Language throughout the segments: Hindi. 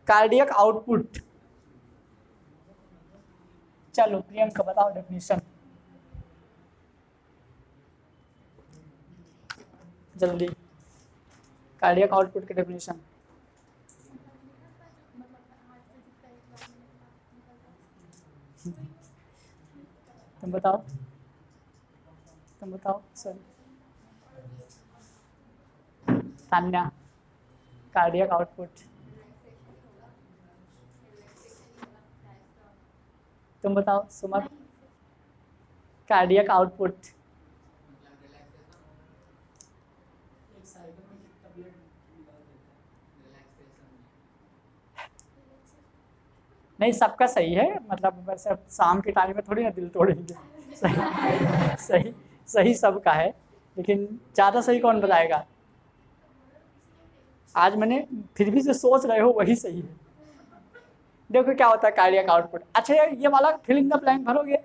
Cardiac output. चलो प्रियंका बताओ डेफिनेशन जल्दी, कार्डियक आउटपुट की डेफिनेशन। तुम बताओ सर। Tanya, cardiac output. तुम बताओ सुमन, कार्डियक आउटपुट। नहीं सबका सही है, मतलब वैसे अब शाम के टाइम में थोड़ी ना दिल तोड़ेंगे। सही सही सबका है, लेकिन ज़्यादा सही कौन बताएगा। आज मैंने फिर भी जो सोच रहे हो वही सही है। देखो क्या होता है कार्डियक आउटपुट। अच्छा यार ये वाला फिल इन द ब्लैंक भरोगे।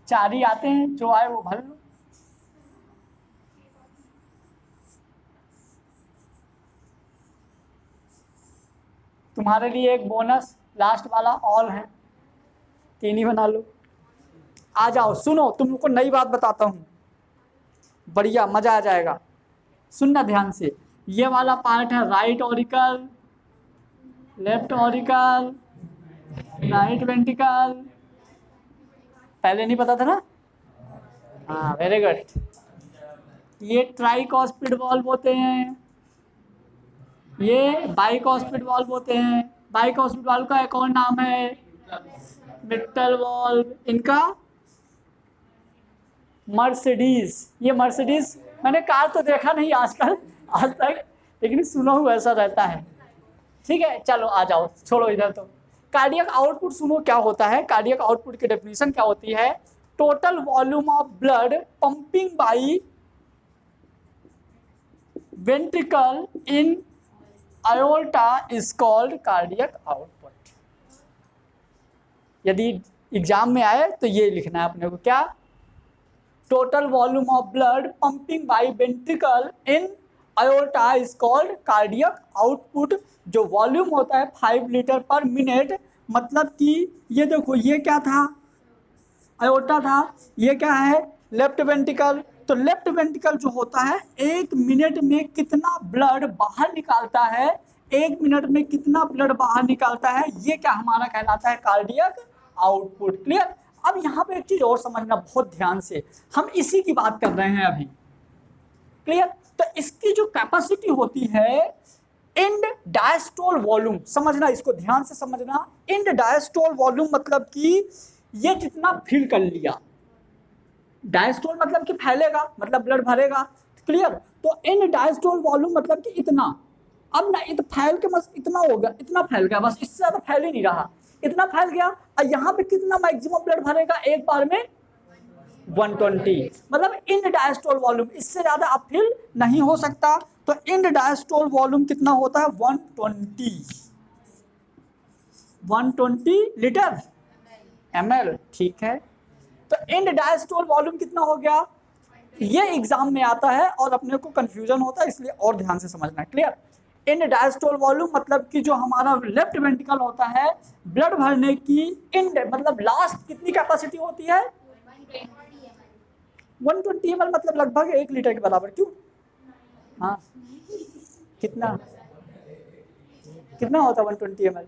चार ही आते हैं, जो आए वो भर लो। तुम्हारे लिए एक बोनस लास्ट वाला ऑल है, 3 ही बना लो। आ जाओ सुनो, तुमको नई बात बताता हूँ, बढ़िया मजा आ जाएगा। सुनना ध्यान से, ये वाला पार्ट है right auricle, left auricle, right ventricle. पहले नहीं पता था ना। हाँ वेरी गुड। ये ट्राइकॉस्पिड वॉल्व होते हैं, ये बाइकॉस्पिड वॉल्व होते हैं। बाइकॉस्पिड वॉल्व का एक और नाम है मिट्टल वॉल्व। इनका मर्सिडीज। ये मर्सिडीज मैंने कार तो देखा नहीं आजकल आज तक, लेकिन सुना हुआ ऐसा रहता है। ठीक है चलो आ जाओ, छोड़ो इधर। तो कार्डियक आउटपुट सुनो क्या होता है। कार्डियक आउटपुट की डेफिनेशन क्या होती है। Total volume of blood pumping by ventricle in aorta is called cardiac output। यदि एग्जाम में आए तो ये लिखना है अपने को, क्या, total volume of blood pumping by ventricle in aorta is called cardiac output। जो वॉल्यूम होता है 5 लीटर पर मिनट, मतलब कि ये देखो ये क्या था, aorta था, ये क्या है लेफ्ट वेंट्रिकल। तो लेफ्ट वेंट्रिकल जो होता है 1 मिनट में कितना ब्लड बाहर निकालता है, 1 मिनट में कितना ब्लड बाहर निकालता है, ये क्या हमारा कहलाता है कार्डियक आउटपुट। क्लियर। अब यहाँ पे एक चीज और समझना बहुत ध्यान से, हम इसी की बात कर रहे हैं अभी। क्लियर। तो इसकी जो कैपेसिटी होती है इंड डायस्टोल वॉल्यूम, समझना इसको ध्यान से समझना। इंड डायस्टोल वॉल्यूम मतलब कि ये जितना फिल कर लिया, डायस्टोल मतलब कि फैलेगा, मतलब ब्लड भरेगा। क्लियर। तो इन डायस्टोल वॉल्यूम मतलब कि इतना। अब ना इत फैल के बस इतना हो गया, इतना फैल गया, बस इससे ज्यादा फैल ही नहीं रहा, इतना फैल गया। और यहाँ पे कितना मैक्सिमम ब्लड भरेगा एक बार में 120, मतलब इन डायस्टोल वॉल्यूम, इससे ज्यादा अब फिल नहीं हो सकता। तो इन डायस्टोल वॉल्यूम कितना होता है 120 लीटर ml। ठीक है। तो इंड डायस्टोल वॉल्यूम कितना हो गया, ये एग्जाम में आता है और अपने को कंफ्यूजन होता है, इसलिए और ध्यान से समझना है। क्लियर। इंड डायस्टोल वॉल्यूम मतलब कि जो हमारा लेफ्ट वेंट्रिकल होता है, ब्लड भरने की इंड मतलब लास्ट कितनी कैपेसिटी होती है 120 ml, मतलब लगभग 1 लीटर के बराबर। क्यों, हाँ कितना कितना होता है 120 ml।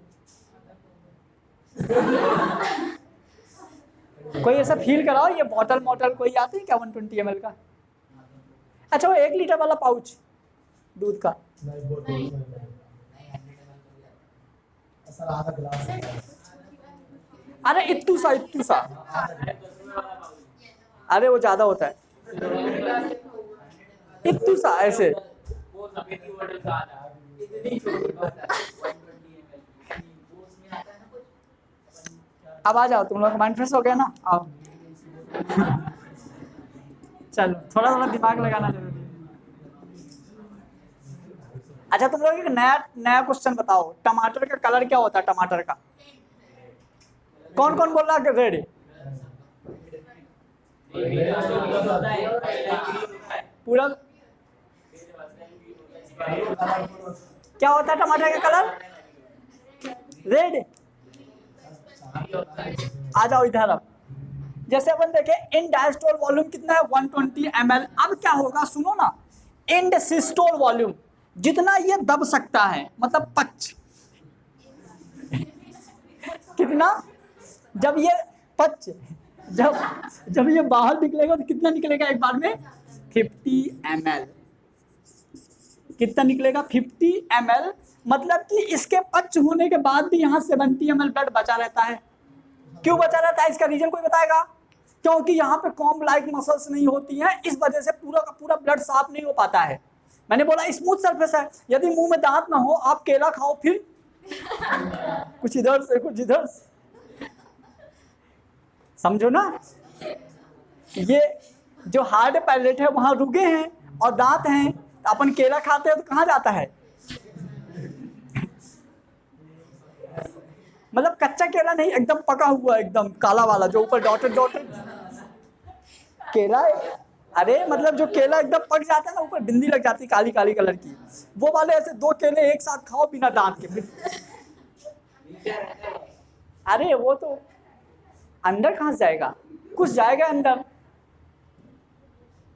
कोई ऐसा फील कराओ, ये बॉटल मॉटल कोई आती है क्या 120 ml का। अच्छा वो 1 लीटर वाला पाउच दूध का, अरे इत्तू सा, अरे वो ज्यादा होता है, इत्तू सा ऐसे। अब आ जाओ, तुम लोग माइंड फ्रेश हो गया ना, आओ। चलो थोड़ा थोड़ा दिमाग लगाना जरूरी है। अच्छा तुम लोग एक नया क्वेश्चन बताओ, टमाटर का कलर क्या होता है। टमाटर का कौन कौन बोल रहा है रेड, पूरा क्या होता है टमाटर का कलर? रेड। आ जाओ इधर। अब जैसे अपन देखें इन डायस्टोल वॉल्यूम कितना है 120 ml। अब क्या होगा सुनो ना, इन सिस्टोल वॉल्यूम जितना ये दब सकता है, मतलब पच कितना, जब ये पच जब ये बाहर निकलेगा तो कितना निकलेगा एक बार में? 50 ml। कितना निकलेगा? 50 ml। मतलब कि इसके पच होने के बाद भी यहाँ 70 ml ब्लड बचा रहता है। क्यों बचा रहता है? इसका रीजन कोई बताएगा? क्योंकि यहाँ पे कॉम्ब लाइक मसल्स नहीं होती हैं, इस वजह से पूरा का पूरा ब्लड साफ नहीं हो पाता है। मैंने बोला स्मूथ सरफेस है। यदि मुंह में दांत ना हो, आप केला खाओ, फिर कुछ इधर से कुछ इधर से, समझो ना। ये जो हार्ड पैलेट है वहां रुके हैं और दांत हैं, अपन केला खाते हैं तो कहाँ जाता है? मतलब कच्चा केला नहीं, एकदम पका हुआ, एकदम काला वाला जो ऊपर डॉटेड डॉटेड केला है। अरे मतलब जो केला एकदम पक जाता है ना, ऊपर बिंदी लग जाती है काली काली कलर की, वो वाले ऐसे 2 केले एक साथ खाओ बिना दांत के, फिर अरे वो तो अंदर कहाँ से जाएगा? कुछ जाएगा अंदर,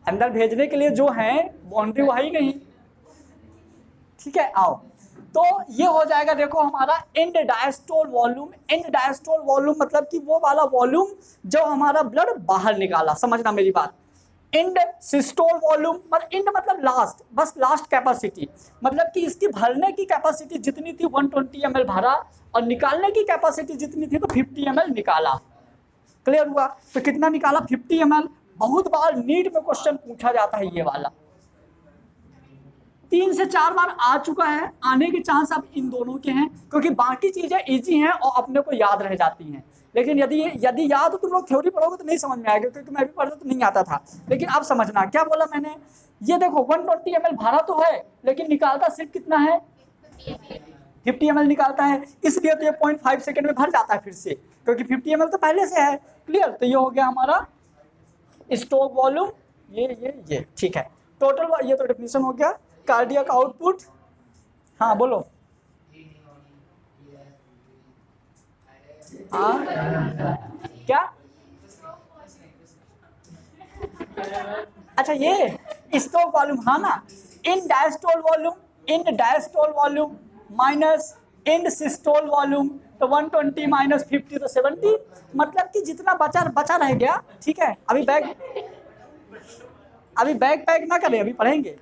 अंदर भेजने के लिए जो है बाउंड्री वही नहीं। ठीक है, आओ तो ये हो जाएगा। देखो हमारा and diastole volume. And diastole volume मतलब कि वो वाला वॉल्यूम जो हमारा ब्लड बाहर निकाला, समझना मेरी बात। एंड सिस्टोल वॉल्यूम मतलब एंड मतलब लास्ट, बस लास्ट कैपेसिटी, मतलब कि इसकी भरने की कैपेसिटी जितनी थी 120 ml भरा और निकालने की कैपेसिटी जितनी थी तो 50 ml निकाला। क्लियर हुआ? तो कितना निकाला? 50 ml। बहुत बार नीट में क्वेश्चन पूछा जाता है ये वाला, 3 से 4 बार आ चुका है, आने के चांस अब इन दोनों के हैं, क्योंकि बाकी चीजें इजी हैं और अपने को याद रह जाती हैं। लेकिन यदि याद हो, तुम लोग थ्योरी पढ़ोगे तो नहीं समझ में आएगा, क्योंकि मैं भी पढ़ता तो नहीं आता था। लेकिन अब समझना क्या बोला मैंने। ये देखो 120 ml भरा तो है, लेकिन निकालता सिर्फ कितना है? 50 ml निकालता है, इसलिए तो ये 0.5 सेकेंड में भर जाता है फिर से, क्योंकि 50 ml तो पहले से है। क्लियर? तो ये हो गया हमारा स्टोक वॉल्यूम। ये ठीक है। टोटल ये तो डेफिनेशन हो गया। कार्डियक आउटपुट, हाँ बोलो। हाँ क्या? अच्छा ये स्टोक वॉल्यूम, हाँ ना। इन डायस्टोल वॉल्यूम, इन डायस्टोल वॉल्यूम माइनस इन सिस्टोल वॉल्यूम, तो 120 माइनस 50 तो 70, मतलब कि जितना बचा रह गया। ठीक है, अभी बैग पैक ना करें, अभी पढ़ेंगे।